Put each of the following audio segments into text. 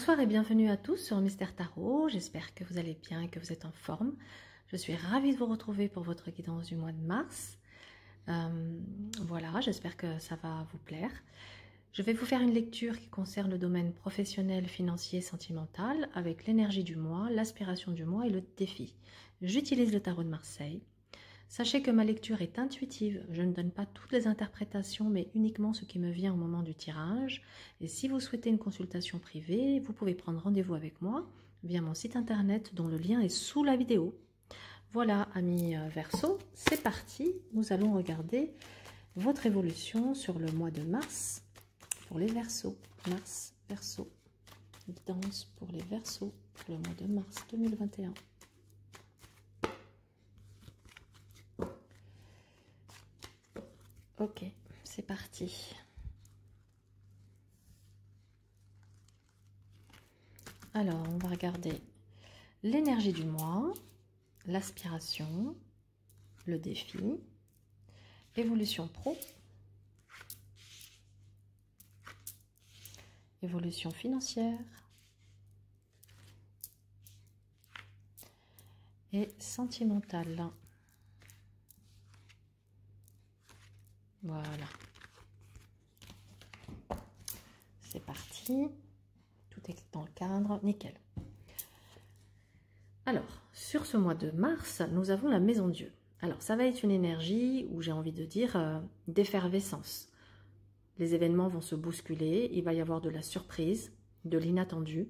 Bonsoir et bienvenue à tous sur Mystère Tarot. J'espère que vous allez bien et que vous êtes en forme. Je suis ravie de vous retrouver pour votre guidance du mois de mars. Voilà, j'espère que ça va vous plaire. Je vais vous faire une lecture qui concerne le domaine professionnel, financier, sentimental, avec l'énergie du mois, l'aspiration du mois et le défi. J'utilise le tarot de Marseille. Sachez que ma lecture est intuitive, je ne donne pas toutes les interprétations, mais uniquement ce qui me vient au moment du tirage. Et si vous souhaitez une consultation privée, vous pouvez prendre rendez-vous avec moi via mon site internet dont le lien est sous la vidéo. Voilà, amis Verseau, c'est parti. Nous allons regarder votre évolution sur le mois de mars pour les Verseaux. Mars, Verseau, guidance pour les Verseaux pour le mois de mars 2021. Ok, c'est parti. Alors, on va regarder l'énergie du mois, l'aspiration, le défi, évolution pro, évolution financière et sentimentale. Voilà. C'est parti. Tout est dans le cadre. Nickel. Alors, sur ce mois de mars, nous avons la Maison Dieu. Alors, ça va être une énergie où j'ai envie de dire d'effervescence. Les événements vont se bousculer. Il va y avoir de la surprise, de l'inattendu,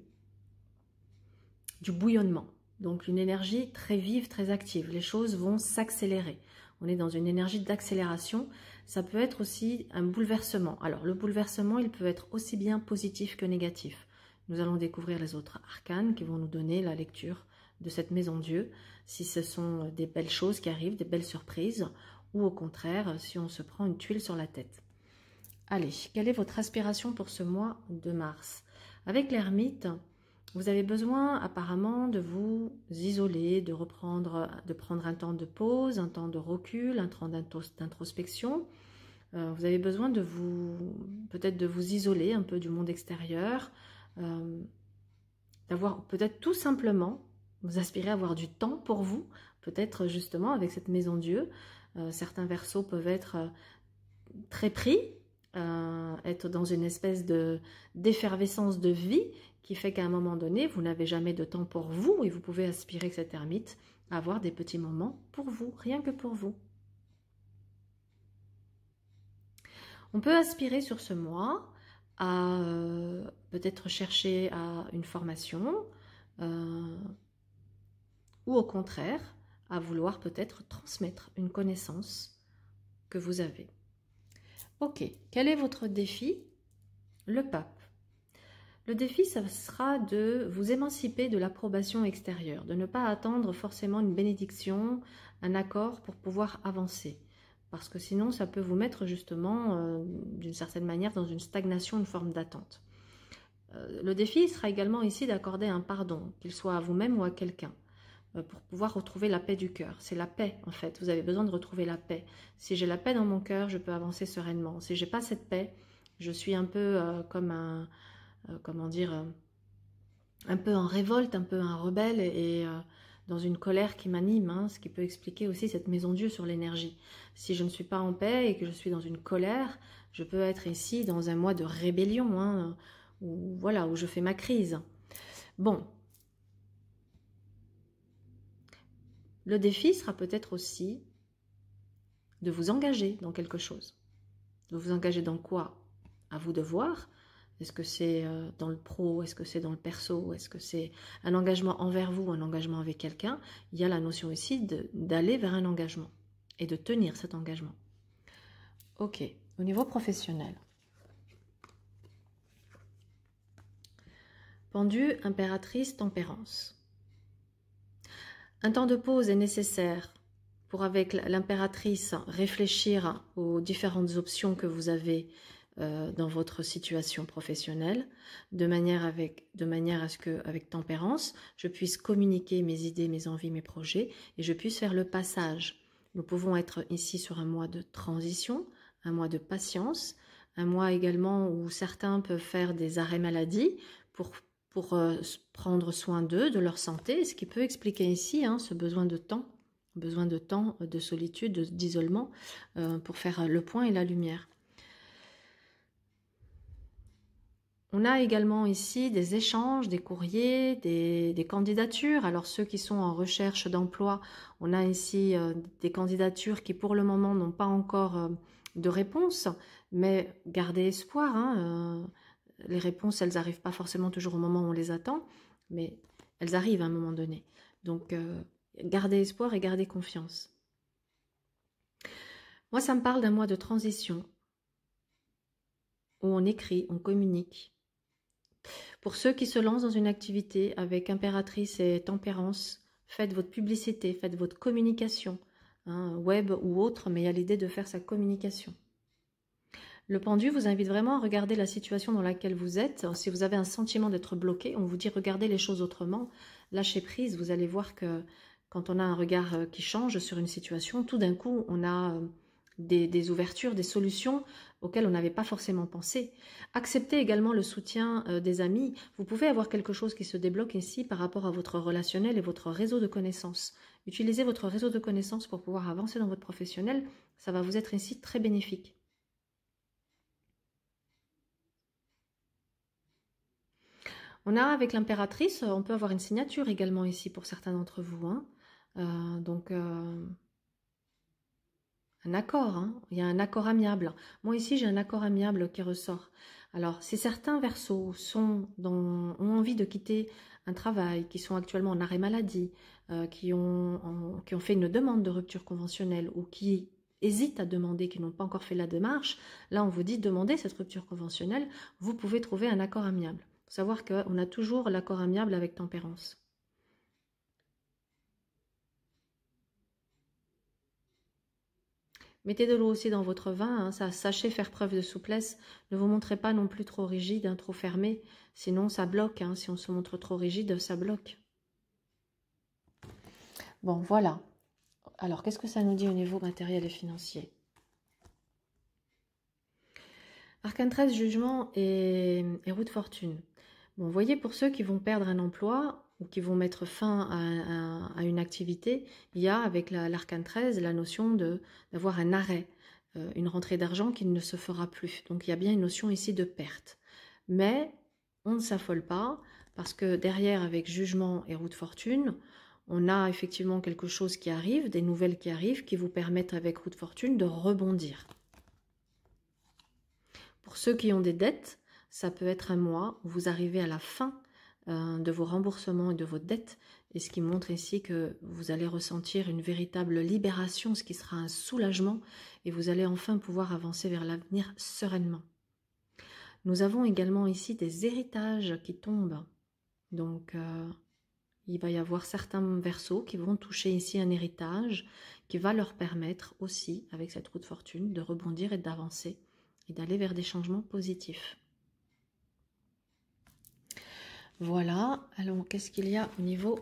du bouillonnement. Donc, une énergie très vive, très active. Les choses vont s'accélérer. On est dans une énergie d'accélération. Ça peut être aussi un bouleversement. Alors, le bouleversement, il peut être aussi bien positif que négatif. Nous allons découvrir les autres arcanes qui vont nous donner la lecture de cette Maison Dieu. Si ce sont des belles choses qui arrivent, des belles surprises, ou au contraire, si on se prend une tuile sur la tête. Allez, quelle est votre aspiration pour ce mois de mars? Avec l'ermite, vous avez besoin apparemment de vous isoler, de prendre un temps de pause, un temps de recul, un temps d'introspection. Vous avez besoin de peut-être de vous isoler un peu du monde extérieur, d'avoir peut-être tout simplement, vous aspirez à avoir du temps pour vous, peut-être justement avec cette Maison Dieu. Certains Verseaux peuvent être très pris, être dans une espèce d'effervescence de vie qui fait qu'à un moment donné, vous n'avez jamais de temps pour vous et vous pouvez aspirer que cet ermite à avoir des petits moments pour vous, rien que pour vous. On peut aspirer sur ce mois à peut-être chercher à une formation ou au contraire à vouloir peut-être transmettre une connaissance que vous avez. Ok, quel est votre défi? Le pape. Le défi, ça sera de vous émanciper de l'approbation extérieure, de ne pas attendre forcément une bénédiction, un accord pour pouvoir avancer. Parce que sinon, ça peut vous mettre justement, d'une certaine manière, dans une stagnation, une forme d'attente. Le défi sera également ici d'accorder un pardon, qu'il soit à vous-même ou à quelqu'un, pour pouvoir retrouver la paix du cœur. C'est la paix, en fait. Vous avez besoin de retrouver la paix. Si j'ai la paix dans mon cœur, je peux avancer sereinement. Si j'ai pas cette paix, je suis un peu comme un... comment dire, un peu en révolte, un peu un rebelle et dans une colère qui m'anime, hein, ce qui peut expliquer aussi cette Maison Dieu sur l'énergie. Si je ne suis pas en paix et que je suis dans une colère, je peux être ici dans un mois de rébellion, hein, où, voilà, où je fais ma crise. Bon. Le défi sera peut-être aussi de vous engager dans quelque chose. De vous engager dans quoi? À vous de voir. Est-ce que c'est dans le pro? Est-ce que c'est dans le perso? Est-ce que c'est un engagement envers vous, un engagement avec quelqu'un? Il y a la notion ici d'aller vers un engagement et de tenir cet engagement. Ok, au niveau professionnel. Pendu, impératrice, tempérance. Un temps de pause est nécessaire pour, avec l'impératrice, réfléchir aux différentes options que vous avez dans votre situation professionnelle, de manière à ce que, avec tempérance, je puisse communiquer mes idées, mes envies, mes projets, et je puisse faire le passage. Nous pouvons être ici sur un mois de transition, un mois de patience, un mois également où certains peuvent faire des arrêts maladie pour pour prendre soin d'eux, de leur santé, ce qui peut expliquer ici ce besoin de temps, de solitude, d'isolement, pour faire le point et la lumière. On a également ici des échanges, des courriers, des candidatures. Alors ceux qui sont en recherche d'emploi, on a ici des candidatures qui pour le moment n'ont pas encore de réponse, mais gardez espoir. Les réponses, elles n'arrivent pas forcément toujours au moment où on les attend, mais elles arrivent à un moment donné. Donc gardez espoir et gardez confiance. Moi, ça me parle d'un mois de transition où on écrit, on communique. Pour ceux qui se lancent dans une activité avec impératrice et tempérance, faites votre publicité, faites votre communication, web ou autre, mais il y a l'idée de faire sa communication. Le pendu vous invite vraiment à regarder la situation dans laquelle vous êtes. Si vous avez un sentiment d'être bloqué, on vous dit regardez les choses autrement, lâchez prise. Vous allez voir que quand on a un regard qui change sur une situation, tout d'un coup, on a des ouvertures, des solutions auxquelles on n'avait pas forcément pensé. Acceptez également le soutien des amis. Vous pouvez avoir quelque chose qui se débloque ici par rapport à votre relationnel et votre réseau de connaissances. Utilisez votre réseau de connaissances pour pouvoir avancer dans votre professionnel. Ça va vous être ici très bénéfique. On a avec l'impératrice, on peut avoir une signature également ici pour certains d'entre vous. Un accord, il y a un accord amiable. Moi ici, j'ai un accord amiable qui ressort. Alors, si certains Verseaux ont envie de quitter un travail, qui sont actuellement en arrêt maladie, qui ont fait une demande de rupture conventionnelle ou qui hésitent à demander, qui n'ont pas encore fait la démarche, là on vous dit demandez cette rupture conventionnelle, vous pouvez trouver un accord amiable. Il faut savoir qu'on a toujours l'accord amiable avec tempérance. Mettez de l'eau aussi dans votre vin, sachez faire preuve de souplesse. Ne vous montrez pas non plus trop rigide, trop fermé, sinon ça bloque. Si on se montre trop rigide, ça bloque. Bon, voilà. Alors, qu'est-ce que ça nous dit au niveau matériel et financier? Arcane 13, jugement et roue de fortune. Bon, vous voyez, pour ceux qui vont perdre un emploi ou qui vont mettre fin à une activité, il y a avec l'arcane 13 la notion d'avoir un arrêt, une rentrée d'argent qui ne se fera plus. Donc il y a bien une notion ici de perte. Mais on ne s'affole pas parce que derrière, avec jugement et roue de fortune, on a effectivement quelque chose qui arrive, des nouvelles qui arrivent, qui vous permettent avec roue de fortune de rebondir. Pour ceux qui ont des dettes, ça peut être un mois où vous arrivez à la fin de vos remboursements et de vos dettes, et ce qui montre ici que vous allez ressentir une véritable libération, ce qui sera un soulagement, et vous allez enfin pouvoir avancer vers l'avenir sereinement. Nous avons également ici des héritages qui tombent, donc il va y avoir certains Verseaux qui vont toucher ici un héritage qui va leur permettre aussi, avec cette roue de fortune, de rebondir et d'avancer et d'aller vers des changements positifs. Voilà, alors qu'est-ce qu'il y a au niveau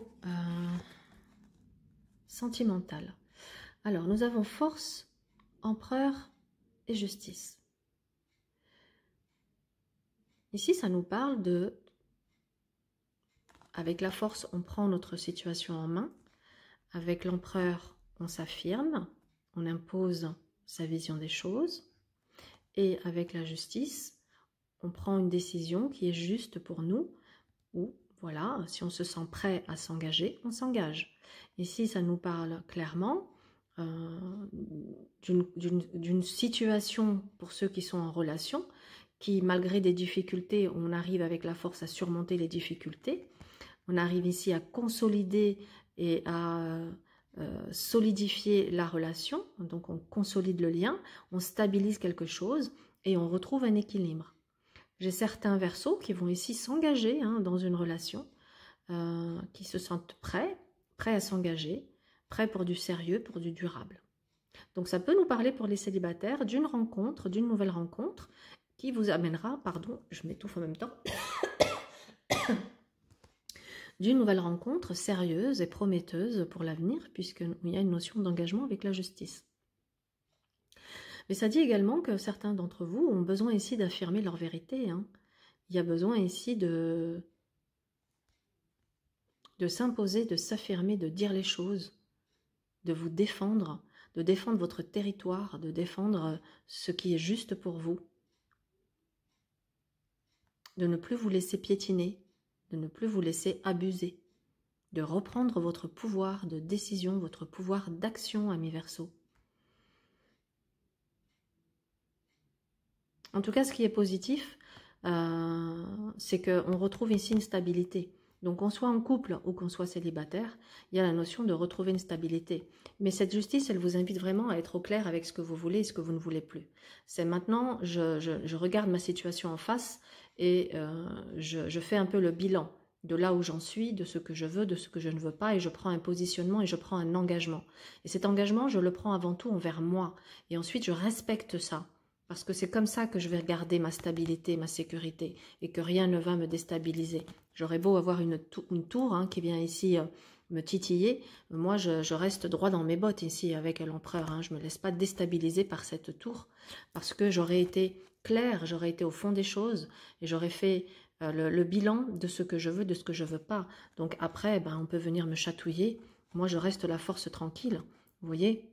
sentimental? Alors, nous avons force, empereur et justice. Ici, ça nous parle de... Avec la force, on prend notre situation en main. Avec l'empereur, on s'affirme, on impose sa vision des choses. Et avec la justice, on prend une décision qui est juste pour nous, ou voilà, si on se sent prêt à s'engager, on s'engage. Ici, ça nous parle clairement d'une situation pour ceux qui sont en relation, qui malgré des difficultés, on arrive avec la force à surmonter les difficultés. On arrive ici à consolider et à solidifier la relation, donc on consolide le lien, on stabilise quelque chose et on retrouve un équilibre. J'ai certains Verseaux qui vont ici s'engager dans une relation, qui se sentent prêts à s'engager, prêts pour du sérieux, pour du durable. Donc ça peut nous parler pour les célibataires d'une rencontre, d'une nouvelle rencontre, qui vous amènera, pardon, je m'étouffe en même temps, d'une nouvelle rencontre sérieuse et prometteuse pour l'avenir, puisqu'il y a une notion d'engagement avec la justice. Mais ça dit également que certains d'entre vous ont besoin ici d'affirmer leur vérité. Il y a besoin ici de de s'imposer, de s'affirmer, de dire les choses, de vous défendre, de défendre votre territoire, de défendre ce qui est juste pour vous, de ne plus vous laisser piétiner, de ne plus vous laisser abuser, de reprendre votre pouvoir de décision, votre pouvoir d'action, amis Verseau. En tout cas, ce qui est positif, c'est qu'on retrouve ici une stabilité. Donc, qu'on soit en couple ou qu'on soit célibataire, il y a la notion de retrouver une stabilité. Mais cette justice, elle vous invite vraiment à être au clair avec ce que vous voulez et ce que vous ne voulez plus. C'est maintenant, je regarde ma situation en face et je fais un peu le bilan de là où j'en suis, de ce que je veux, de ce que je ne veux pas, et je prends un positionnement et je prends un engagement. Et cet engagement, je le prends avant tout envers moi. Et ensuite, je respecte ça. Parce que c'est comme ça que je vais garder ma stabilité, ma sécurité, et que rien ne va me déstabiliser. J'aurais beau avoir une tour hein, qui vient ici me titiller, moi je reste droit dans mes bottes ici avec l'empereur. Hein. Je ne me laisse pas déstabiliser par cette tour, parce que j'aurais été claire, j'aurais été au fond des choses, et j'aurais fait le bilan de ce que je veux, de ce que je ne veux pas. Donc après, ben, on peut venir me chatouiller, moi je reste la force tranquille, vous voyez.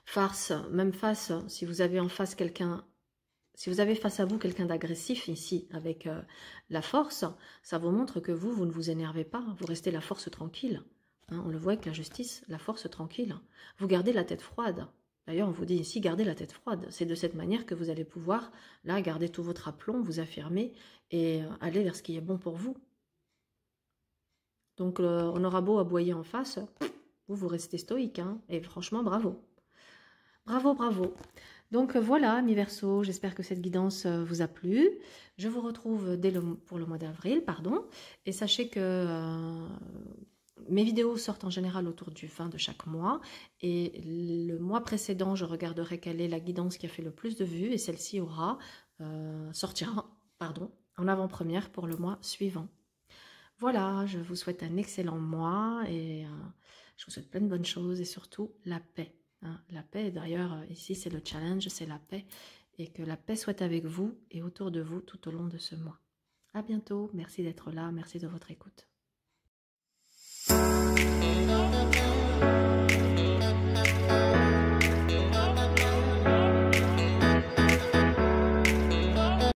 Farce, même face, si vous avez en face quelqu'un, si vous avez face à vous quelqu'un d'agressif ici avec la force, ça vous montre que vous ne vous énervez pas, vous restez la force tranquille. Hein, on le voit avec la justice, la force tranquille. Vous gardez la tête froide. D'ailleurs, on vous dit ici, gardez la tête froide. C'est de cette manière que vous allez pouvoir, là, garder tout votre aplomb, vous affirmer et aller vers ce qui est bon pour vous. Donc, on aura beau aboyer en face, vous restez stoïque. Hein, et franchement, bravo. Bravo, bravo. Donc voilà, mes Verseaux, j'espère que cette guidance vous a plu. Je vous retrouve pour le mois d'avril, pardon. Et sachez que mes vidéos sortent en général autour du fin de chaque mois. Et le mois précédent, je regarderai quelle est la guidance qui a fait le plus de vues. Et celle-ci sortira en avant-première pour le mois suivant. Voilà, je vous souhaite un excellent mois et je vous souhaite plein de bonnes choses et surtout la paix. Hein, la paix, d'ailleurs, ici, c'est le challenge, c'est la paix. Et que la paix soit avec vous et autour de vous tout au long de ce mois. À bientôt. Merci d'être là. Merci de votre écoute.